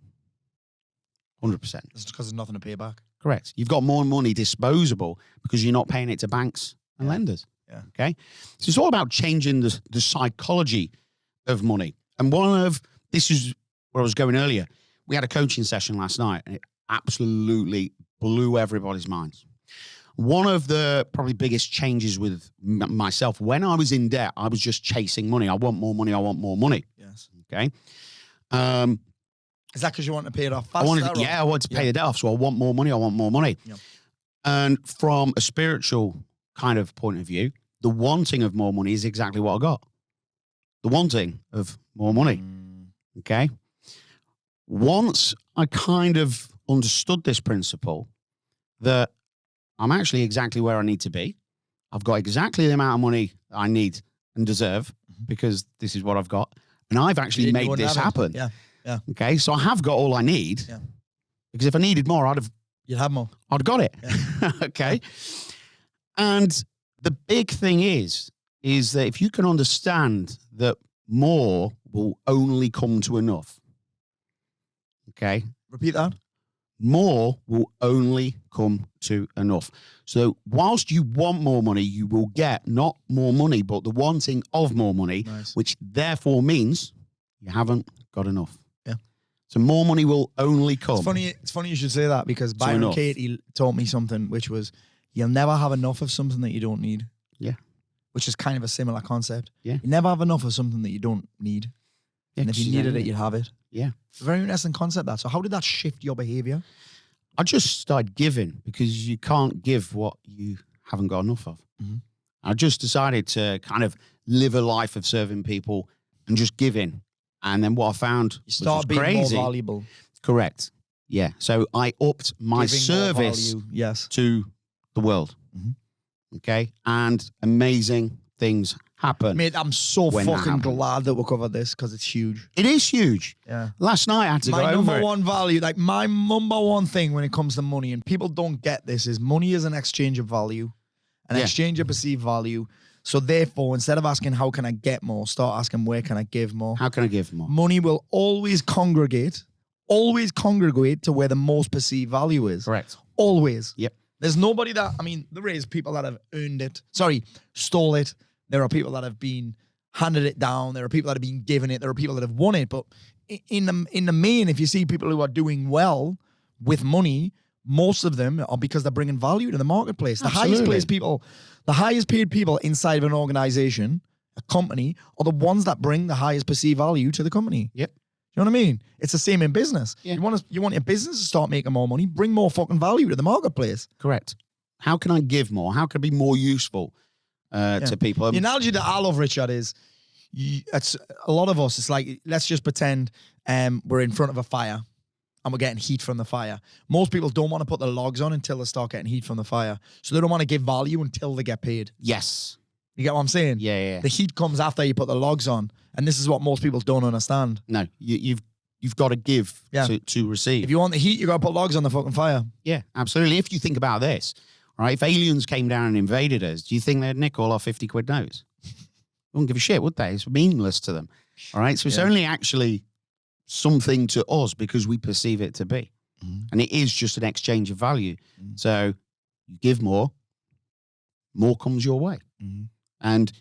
100%. It's because there's nothing to pay back. Correct. You've got more money disposable because you're not paying it to banks and lenders. Yeah. Okay. So it's all about changing the psychology of money. And this is where I was going earlier. We had a coaching session last night and it absolutely blew everybody's minds. One of the probably biggest changes with myself, when I was in debt, I was just chasing money. I want more money. I want more money. Yes. Okay. Is that because you want to pay it off faster? I wanted to pay the debt off. So I want more money. I want more money. Yep. And from a spiritual kind of point of view, the wanting of more money is exactly what I got. The wanting of more money. Okay. Once I kind of understood this principle that I'm actually exactly where I need to be. I've got exactly the amount of money I need and deserve because this is what I've got. And I've actually made this happen. Yeah. Yeah. Okay. So I have got all I need. Yeah. Because if I needed more, you'd have more. I'd got it. Yeah. Okay. And the big thing is that if you can understand that more will only come to enough. Okay. Repeat that. more will only come to enough. So whilst you want more money, you will get not more money, but the wanting of more money, Nice. which therefore means you haven't got enough. Yeah. So more money will only come. It's funny you should say that, because Byron enough. Katie taught me something, which was you'll never have enough of something that you don't need. Yeah. Which is kind of a similar concept. Yeah. You never have enough of something that you don't need. Yeah, And if you needed it, you'd have it. Yeah. It's a very interesting concept, that. So how did that shift your behavior? I just started giving, because you can't give what you haven't got enough of. Mm-hmm. I just decided to kind of live a life of serving people and just giving. And then what I found You start being crazy. more valuable. Correct. Yeah. So I upped my Giving more service value. Yes. to the world. Mhm. Okay. And amazing things happen. Mate, I'm so when that fucking happens. glad that we covered this, because it's huge. It is huge. Yeah. Last night I had to My go over number it. one value, like my number one thing when it comes to money, and people don't get this, is money is an exchange of value, an Yeah. exchange of perceived value. So therefore, instead of asking how can I get more, start asking where can I give more. How can I give more? Money will always congregate to where the most perceived value is. Correct. Always. Yep. There's nobody that, I mean, there is people that have earned it. Sorry, stole it. There are people that have been handed it down. There are people that have been given it. There are people that have won it. But in the main, if you see people who are doing well with money, most of them are because they're bringing value to the marketplace. Absolutely. The highest paid people inside of an organization, a company, are the ones that bring the highest perceived value to the company. Yep. You know what I mean? It's the same in business. Yeah. You want your business to start making more money, bring more fucking value to the marketplace. Correct. How can I give more? How can I be more useful to people? The analogy that I love, Richard, is it's a lot of us. It's like, let's just pretend we're in front of a fire and we're getting heat from the fire. Most people don't want to put the logs on until they start getting heat from the fire. So they don't want to give value until they get paid. Yes. You get what I'm saying? Yeah. The heat comes after you put the logs on. And this is what most people don't understand. No, you've got to give to receive. If you want the heat, you got to put logs on the fucking fire. Yeah, absolutely. If you think about this, right? If aliens came down and invaded us, do you think they'd nick all our 50 quid notes? They wouldn't give a shit, would they? It's meaningless to them. All right. So it's only actually something to us because we perceive it to be. Mm-hmm. And it is just an exchange of value. Mm-hmm. So you give more comes your way. Mm-hmm. And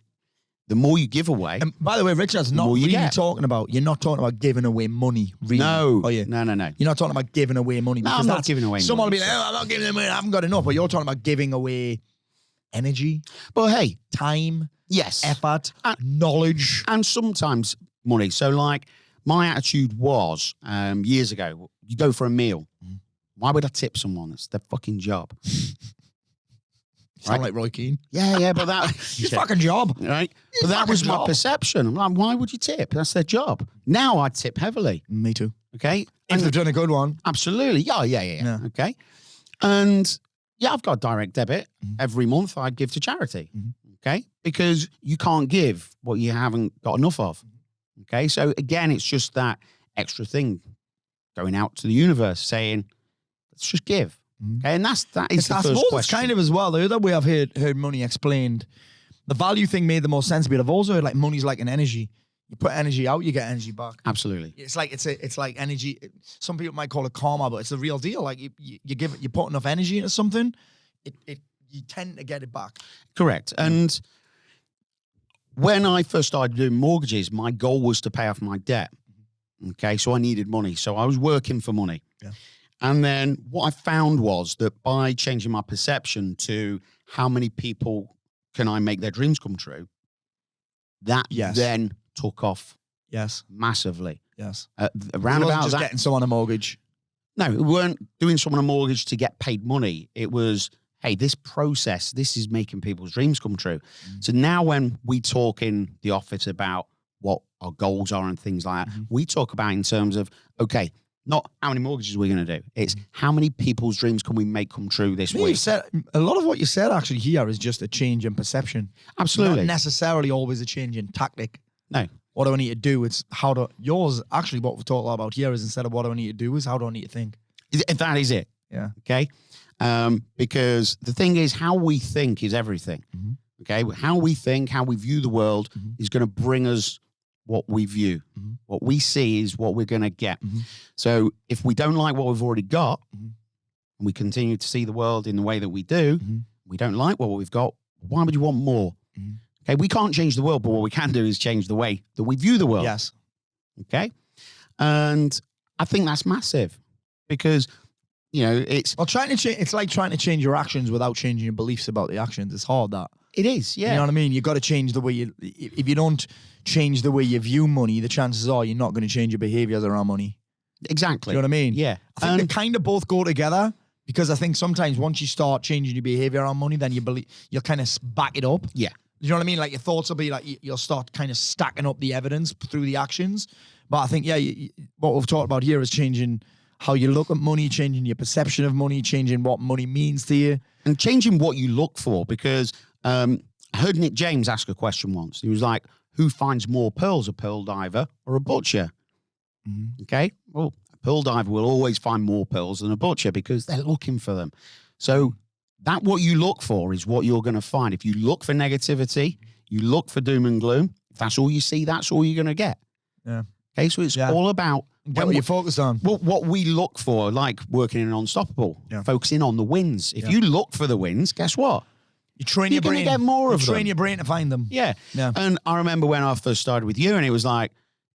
the more you give away. And by the way, Richard's not really talking about, you're not talking about giving away money, really. No. Are you? No. You're not talking about giving away money. No, I'm not giving away money. Someone will be like, oh, I'm not giving away, I haven't got enough. But you're talking about giving away energy. But hey. Time. Yes. Effort. Knowledge. And sometimes money. So like my attitude was years ago, you go for a meal. Why would I tip someone? It's their fucking job. Sound like Roy Keane. Yeah, but that his fucking job, right? But that was my perception. I'm like, why would you tip? That's their job. Now I tip heavily. Me too. Okay, if they've done a good one, absolutely. Yeah. Okay, and I've got direct debit every month. I give to charity. Okay, because you can't give what you haven't got enough of. Okay, so again, it's just that extra thing going out to the universe, saying, let's just give. Okay, and that is the first question. It's kind of as well, the other way I've heard money explained, the value thing made the most sense, but I've also heard like money's like an energy. You put energy out, you get energy back. Absolutely. It's like energy. Some people might call it karma, but it's the real deal. Like you put enough energy into something, you tend to get it back. Correct. And when I first started doing mortgages, my goal was to pay off my debt. Okay, so I needed money. So I was working for money. Yeah. And then what I found was that by changing my perception to how many people can I make their dreams come true, that then took off massively. Yes. Around about just getting someone a mortgage. No, we weren't doing someone a mortgage to get paid money. It was, hey, this process, this is making people's dreams come true. So now when we talk in the office about what our goals are and things like that, we talk about in terms of, okay, not how many mortgages we're going to do. It's how many people's dreams can we make come true this week. Said, a lot of what you said actually here is just a change in perception. Absolutely. Not necessarily always a change in tactic. No. What do I need to do? It's how do yours actually what we've talked about here is instead of what do I need to do is how do I need to think. That is it. Yeah. Okay. Because the thing is how we think is everything. Okay. How we think, how we view the world is going to bring us what we view. Mhm. What we see is what we're going to get. Mhm. So if we don't like what we've already got, Mhm. and we continue to see the world in the way that we do, Mhm. we don't like what we've got, why would you want more? Mhm. Okay, we can't change the world, but what we can do is change the way that we view the world. Yes. Okay? And I think that's massive because, you know, it's... Well, trying to change, it's like trying to change your actions without changing your beliefs about the actions. It's hard, that. It is, yeah. You know what I mean? You've got to change the way you, if you don't change the way you view money, the chances are you're not going to change your behaviors around money. Exactly. You know what I mean? Yeah. I think they kind of both go together because I think sometimes once you start changing your behavior around money, then you'll kind of back it up. Yeah. You know what I mean? Like your thoughts will be like, you'll start kind of stacking up the evidence through the actions. But I think, yeah, what we've talked about here is changing how you look at money, changing your perception of money, changing what money means to you. And changing what you look for, because I heard Nick James ask a question once. He was like, who finds more pearls, a pearl diver or a butcher? Mm-hmm. Okay, well, a pearl diver will always find more pearls than a butcher because they're looking for them. So that what you look for is what you're going to find. If you look for negativity, you look for doom and gloom, if that's all you see, that's all you're going to get. Yeah. Okay, so it's all about Get what you're focused on. what we look for, like working in Unstoppable, Yeah. focusing on the wins. If you look for the wins, guess what? You train You're your brain. gonna get more of you train them. your brain to find them. Yeah. Yeah. And I remember when I first started with you and it was like,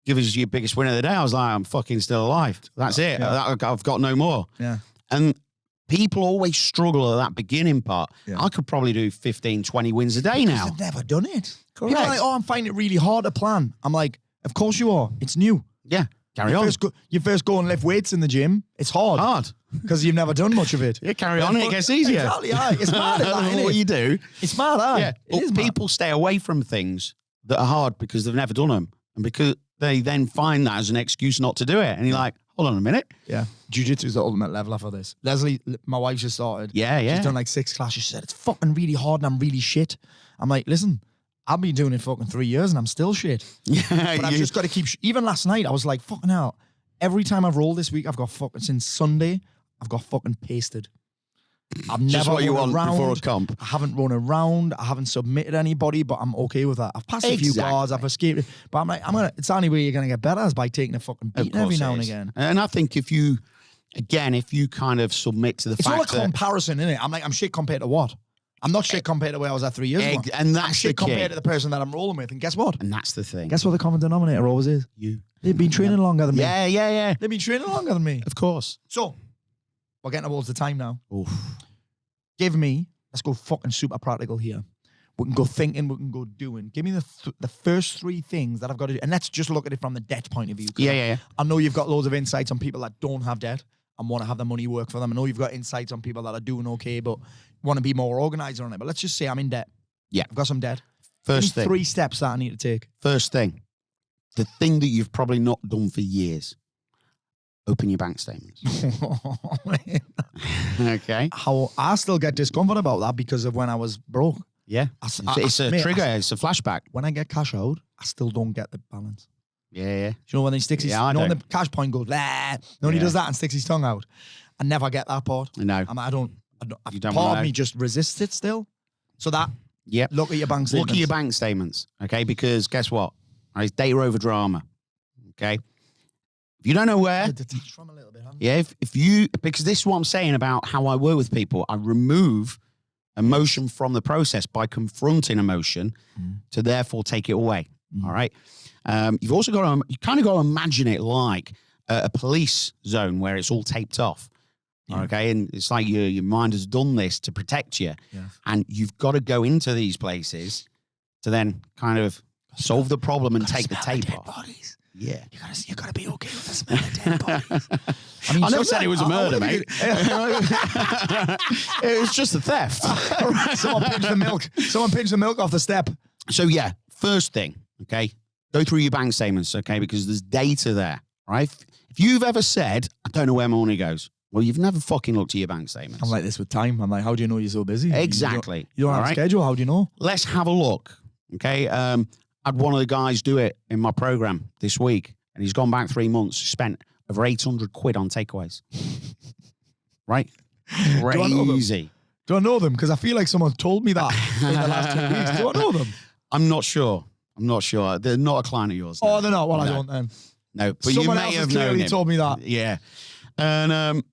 give us your biggest win of the day. I was like, I'm fucking still alive. That's it. Yeah. I've got no more. Yeah. And people always struggle at that beginning part. Yeah. I could probably do 15, 20 wins a day now. I've never done it. Correct. People are like, oh, I'm finding it really hard to plan. I'm like, of course you are. It's new. Yeah. Carry on. You first go and lift weights in the gym. It's hard because you've never done much of it. Yeah, carry on. It gets easier. Exactly. Aye. It's mad. I don't know what you do. It's mad. Aye. Yeah. It is mad. People stay away from things that are hard because they've never done them. And because they then find that as an excuse not to do it. And you're like, hold on a minute. Yeah. Jiu-jitsu is the ultimate leveler for this. Lesley, my wife, just started. Yeah. She's done like 6 classes. She said, it's fucking really hard and I'm really shit. I'm like, listen, I've been doing it fucking 3 years and I'm still shit. Yeah. But I've just got to keep... Even last night, I was like, fucking hell. Every time I've rolled this week, I've got fucking... Since Sunday, I've got fucking pasted. I've Just never what you run want around. before a comp. I haven't run around. I haven't submitted anybody, but I'm okay with that. I've passed a few bars. I've escaped. But I'm like, it's the only way you're going to get better is by taking a fucking beating every now and again. And I think if you kind of submit to the It's fact all a that... comparison, isn't it? I'm like, I'm shit compared to what? I'm not shit compared to where I was at 3 years ago. And I'm that's the shit key. compared to the person that I'm rolling with. And guess what? And that's the thing. Guess what the common denominator always is? You. They've been training longer than me. Yeah. They've been training longer than me. Of course. So, we're getting towards the time now. Oof. Give me, let's go fucking super practical here. We can go thinking, we can go doing. Give me the first 3 things that I've got to do. And let's just look at it from the debt point of view. Yeah. I know you've got loads of insights on people that don't have debt and want to have the money work for them. I know you've got insights on people that are doing okay, but want to be more organized on it. But let's just say I'm in debt. Yeah. I've got some debt. First Give me thing. 3 steps that I need to take. First thing. The thing that you've probably not done for years. Open your bank statements. Okay. How I still get discomfort about that because of when I was broke. Yeah. It's a mate, trigger. It's a flashback. When I get cash out, I still don't get the balance. Yeah. Do you know when he sticks his, Yeah, I when do. the cash point goes, nah, when he does that and sticks his tongue out. I never get that part. No. I don't You don't part wanna of me know. just resists it still. So that, Yep. look at your bank statements. Look at your bank statements. Okay. Because guess what? It's data over drama. Okay. If you don't know where, Detach from a little bit, haven't yeah, if you, because this is what I'm saying about how I work with people. I remove emotion from the process by confronting emotion to therefore take it away. All right. You've also got to, you kind of got to imagine it like a police zone where it's all taped off. Yeah. Okay. And it's like your mind has done this to protect you. Yeah. And you've got to go into these places to then kind of solve the problem and take the tape off. Bodies. Yeah. You gotta be okay with the smell of dead bodies. I mean, I never said it was a murder, mate. It It was just a theft. Someone pinched the milk. Someone pinched the milk off the step. So yeah, first thing, okay, go through your bank statements, okay, because there's data there, right? If you've ever said, I don't know where my money goes, well, you've never fucking looked at your bank statements. I'm like this with time. I'm like, how do you know you're so busy? Exactly. You don't have a schedule. How do you know? Let's have a look, okay? I had one of the guys do it in my program this week, and he's gone back 3 months, spent over 800 quid on takeaways. Right? Crazy. Do I know them? Because I feel like someone told me that in the last 2 weeks. Do I know them? I'm not sure. I'm not sure. They're not a client of yours. Oh, no. they're not. Well, No. I don't then. No, but Someone you else may has have known clearly him. told me that. Yeah. And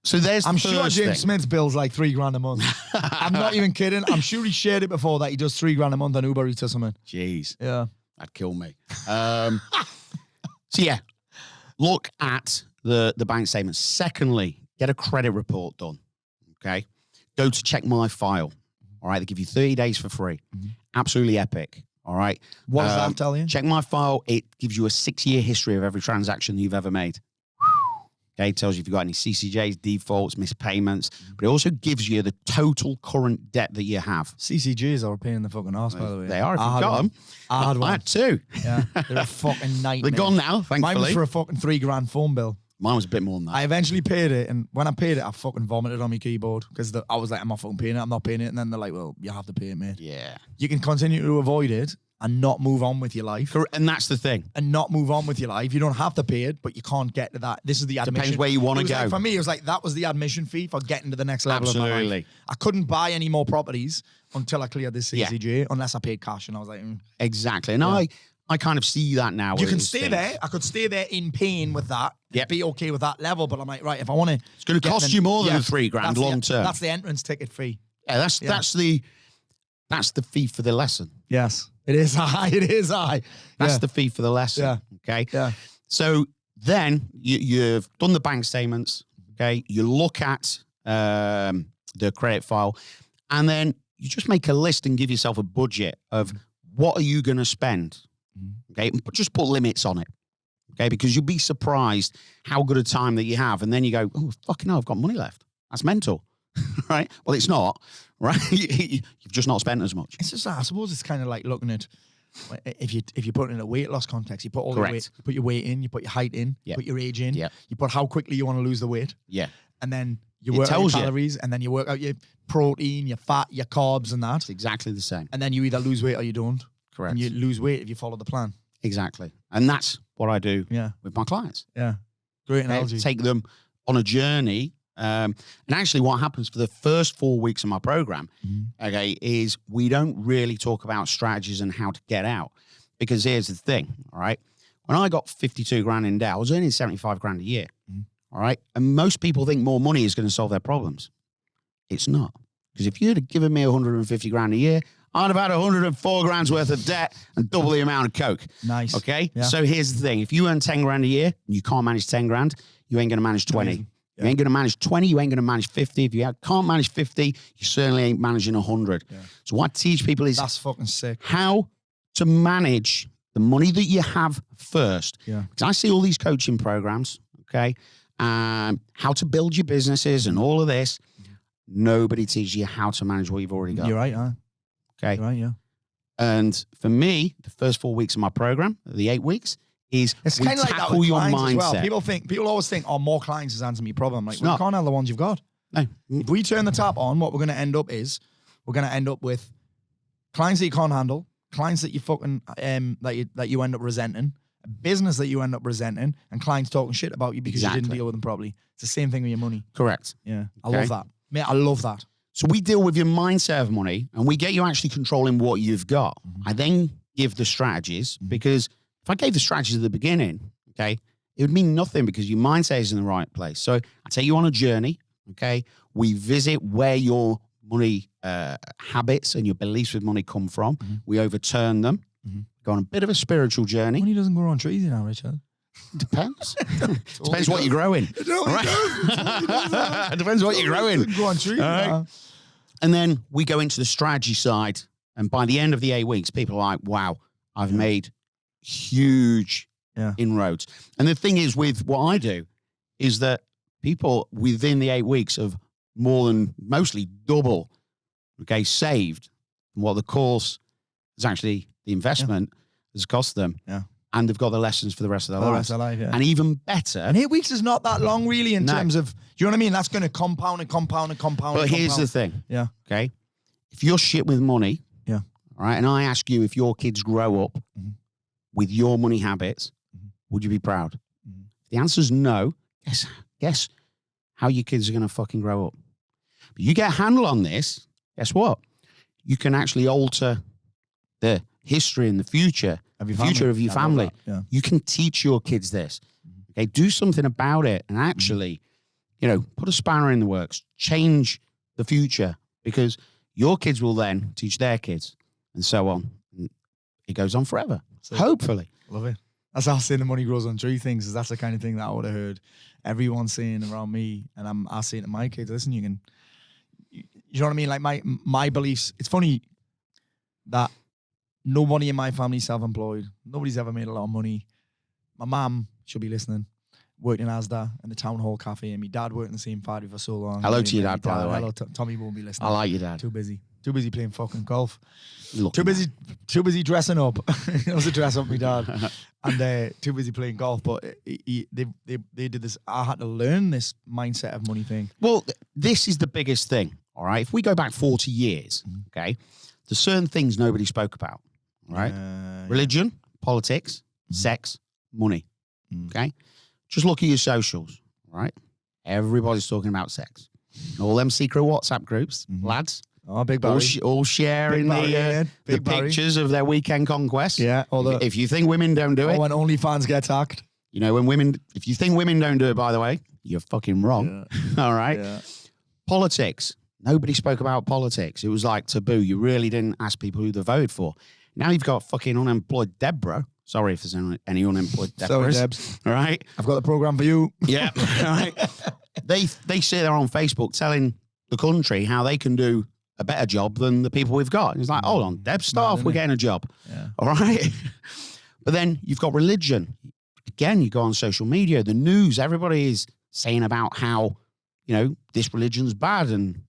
so there's I'm the sure first James thing. Smith's bill's like $3,000 a month. I'm not even kidding. I'm sure he shared it before that he does $3,000 a month on Uber Eats or something. Jeez, Yeah. that'd kill me. So yeah, look at the bank statements. Secondly, get a credit report done. Okay, go to Check My File. All right, they give you 30 days for free. Absolutely epic. All right. What does that tell you? Check My File. It gives you a 6-year history of every transaction you've ever made. Okay, it tells you if you've got any CCJs, defaults, missed payments, but it also gives you the total current debt that you have. CCJs are a pain in the fucking ass, by the way. They are if I you've had got one. them. I had I one. had two. Yeah, they're a fucking nightmare. They're gone now, thankfully. Mine was for a fucking $3,000 phone bill. Mine was a bit more than that. I eventually paid it, and when I paid it, I fucking vomited on my keyboard because I was like, I'm not fucking paying it, I'm not paying it. And then they're like, well, you have to pay it, mate. Yeah. You can continue to avoid it and not move on with your life. And that's the thing. And not move on with your life. You don't have to pay it, but you can't get to that. This is the admission. Depends where you want to It was go. like, for me, it was like, that was the admission fee for getting to the next level of my Absolutely. life. I couldn't buy any more properties until I cleared this CCJ, unless I paid cash. And I was like, Exactly. And I kind of see that now. you with can these stay things. there. I could stay there in pain with that. Yep. Be okay with that level. But I'm like, right, if I want to. It's going to cost you more than the $3,000 that's long term. That's the entrance ticket fee. Yeah, that's the fee for the lesson. Yes. It is high. It is high. That's the fee for the lesson. Yeah. Okay. Yeah. So then you've done the bank statements. Okay. You look at the credit file, and then you just make a list and give yourself a budget of what are you going to spend. Okay. But just put limits on it. Okay. Because you'll be surprised how good a time that you have. And then you go, oh, fucking hell, I've got money left. That's mental. Right. Well, it's not. Right. You've just not spent as much. It's just, I suppose it's kind of like looking at, if you put it in a weight loss context, you put all your Correct. weight, you put your weight in, you put your height in, you Yep. put your age in, Yep. you put how quickly you want to lose the weight, Yeah. and then you It work out your tells you. calories, and then you work out your protein, your fat, your carbs, and that, It's exactly the same. and then you either lose weight or you don't. Correct. And you lose weight if you follow the plan. Exactly. And that's what I do Yeah, with my clients. yeah. Great Okay? analogy. Take them on a journey. And actually what happens for the first 4 weeks of my program, okay, is we don't really talk about strategies and how to get out. Because here's the thing, all right? When I got 52 grand in debt, I was earning 75 grand a year, all right? And most people think more money is going to solve their problems. It's not. Because if you'd have given me 150 grand a year, I'd have had 104 grand's worth of debt and double the amount of coke. Nice. Okay? Yeah. So here's the thing. If you earn 10 grand a year and you can't manage 10 grand, you ain't going to manage 20. Amazing. You ain't going to manage 20, you ain't going to manage 50. If you can't manage 50, you certainly ain't managing 100. Yeah. So what I teach people is That's fucking sick. how to manage the money that you have first. Yeah. Because I see all these coaching programs, okay, how to build your businesses and all of this. Nobody teaches you how to manage what you've already got. You're right, huh? Okay. You're right, yeah. And for me, the first 4 weeks of my program, the 8 weeks, is It's we kind of like that tackle with your clients as well. mindset. People always think, oh, more clients is answering your problem. Like, It's well, you not. can't have the ones you've got. No. If we turn the tap on, what we're going to end up with clients that you can't handle, clients that you fucking that you end up resenting, a business that you end up resenting, and clients talking shit about you because you didn't Exactly. deal with them properly. It's the same thing with your money. Correct. Yeah, I Okay. love that. Mate, I love that. So we deal with your mindset of money and we get you actually controlling what you've got. I then give the strategies because if I gave the strategies at the beginning, okay, it would mean nothing because your mindset is in the right place. So I take you on a journey, okay? We visit where your money habits and your beliefs with money come from. We overturn them. Go on a bit of a spiritual journey. Money doesn't grow on trees, you know, Richard. Depends. Depends what you're growing. It really Right. does. Depends what you're growing. It doesn't grow on trees. All right. no. And then we go into the strategy side. And by the end of the 8 weeks, people are like, wow, I've made huge inroads. And the thing is with what I do is that people within the 8 weeks have more than mostly double, okay, saved what the course is actually, the investment has cost them. Yeah. And they've got the lessons for the rest of their For the lives. rest of their life, yeah. And even better. And 8 weeks is not that long, really, in No. terms of, do you know what I mean? That's going to compound and compound and compound. But and here's compound. the thing. Yeah. Okay. If you're shit with money, Yeah. all right, and I ask you if your kids grow up with your money habits, would you be proud? If the answer's no, guess how your kids are going to fucking grow up. But you get a handle on this, guess what? You can actually alter the history and the future, Of your future of your I love family. that, yeah. You can teach your kids this. Okay, do something about it and actually, put a spanner in the works, change the future, because your kids will then teach their kids and so on. And it goes on forever, hopefully. Love it. That's how saying the money grows on tree things, is that's the kind of thing that I would have heard everyone saying around me, and I saying to my kids, listen, you know what I mean? Like my beliefs. It's funny that nobody in my family is self-employed. Nobody's ever made a lot of money. My mum, she'll be listening, worked in Asda and the Town Hall Cafe, and my dad worked in the same factory for so long. Hello to your dad, by the way. Hello, Tommy won't be listening. I like your dad. Too busy playing fucking golf. Look Too at busy dressing up. He wants to dress up, my dad, and too busy playing golf. But they did this. I had to learn this mindset of money thing. Well, this is the biggest thing, all right? If we go back 40 years, okay, there's certain things nobody spoke about, all right? Religion, politics, sex, money, okay? Just look at your socials, all right? Everybody's talking about sex. All them secret WhatsApp groups, lads. Oh, Big Barry. All sharing the pictures of their weekend conquests. Yeah. If you think women don't do it. When OnlyFans gets hacked. If you think women don't do it, by the way, you're fucking wrong. Yeah. All right. Yeah. Politics. Nobody spoke about politics. It was like taboo. You really didn't ask people who they voted for. Now you've got fucking unemployed Deborah. Sorry if there's any unemployed Deborahs. Sorry, Debs. All right. I've got the program for you. Yeah. All right. They sit there on Facebook telling the country how they can do a better job than the people we've got. And it's like, hold on, Deb, start off, we're getting a job. Yeah. All right. But then you've got religion. Again, you go on social media, the news, everybody is saying about how, this religion's bad and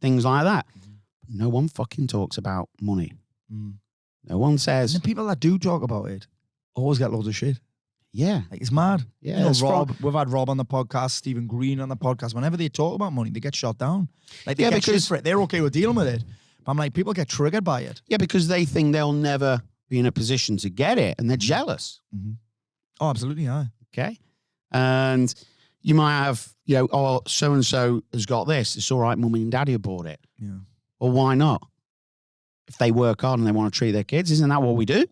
things like that. No one fucking talks about money. No one says. And the people that do talk about it always get loads of shit. Yeah. Like, it's mad. Yeah. Rob, we've had Rob on the podcast, Stephen Green on the podcast. Whenever they talk about money, they get shot down. Like, they get shit for it. They're okay with dealing with it. But I'm like, people get triggered by it. Yeah, because they think they'll never be in a position to get it, and they're jealous. Oh, absolutely, yeah. Okay. And you might have, so-and-so has got this. It's all right, mummy and daddy have bought it. Yeah. Well, why not? If they work hard and they want to treat their kids, isn't that what we do?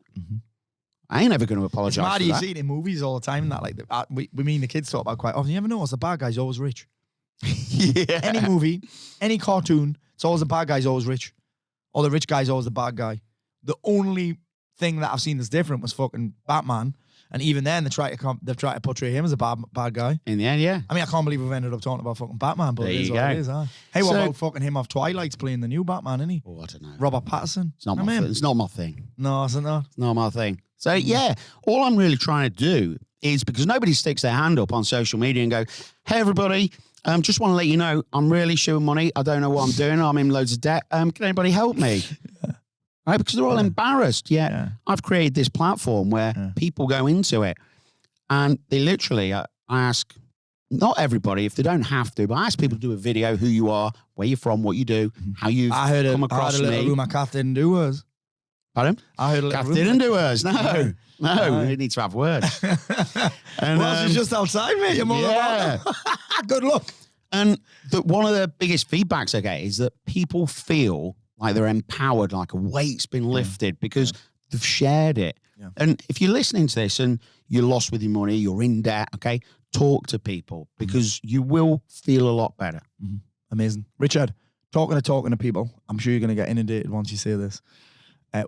I ain't ever going to apologize for that. You see it in movies all the time. That we mean the kids talk about quite often. You ever notice the bad guy's always rich? Yeah. Any movie, any cartoon, it's always the bad guy's always rich, or the rich guy's always the bad guy. The only thing that I've seen that's different was fucking Batman, and even then they've tried to portray him as a bad guy. In the end, yeah. I mean, I can't believe we've ended up talking about fucking Batman, but there it is what it is. Huh? Hey, what about fucking him off Twilight's playing the new Batman, isn't he? Oh, I don't know. Robert Pattinson. It's not my thing. It's not my thing. No, is it not? It's not my thing. So, yeah, all I'm really trying to do is, because nobody sticks their hand up on social media and go, hey, everybody, just want to let you know, I'm really showing money. I don't know what I'm doing. I'm in loads of debt. Can anybody help me? Right? Because they're all embarrassed. Yeah. I've created this platform where people go into it and they literally, I ask, not everybody, if they don't have to, but I ask people to do a video, who you are, where you're from, what you do, how you've come across me. I heard a little rumor Kath didn't do hers. Pardon? I heard a little Kath didn't do hers. No. We need to have words. And, well, she's just outside, mate. Your mother. Yeah. Good luck. And one of the biggest feedbacks I get is that people feel like they're empowered, like a weight's been lifted because they've shared it. Yeah. And if you're listening to this and you're lost with your money, you're in debt, okay, talk to people because you will feel a lot better. Amazing. Richard, talking to people, I'm sure you're going to get inundated once you say this.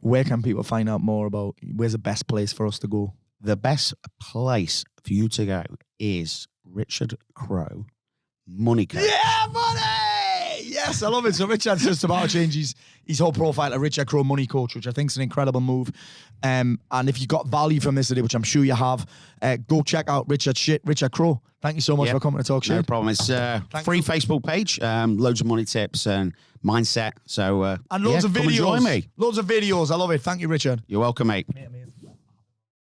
Where can people find out more about, where's the best place for us to go? The best place for you to go is Richard Crow Money Coach. Yeah, money! Yes, I love it. So Richard's just about to change his whole profile to Richard Crow Money Coach, which I think is an incredible move. And if you got value from this today, which I'm sure you have, go check out Richard Crow. Thank you so much for coming to talk shit. No problem. It's free Facebook page, loads of money tips and mindset. So and loads of videos. Come and join me. Loads of videos. I love it. Thank you, Richard. You're welcome, mate.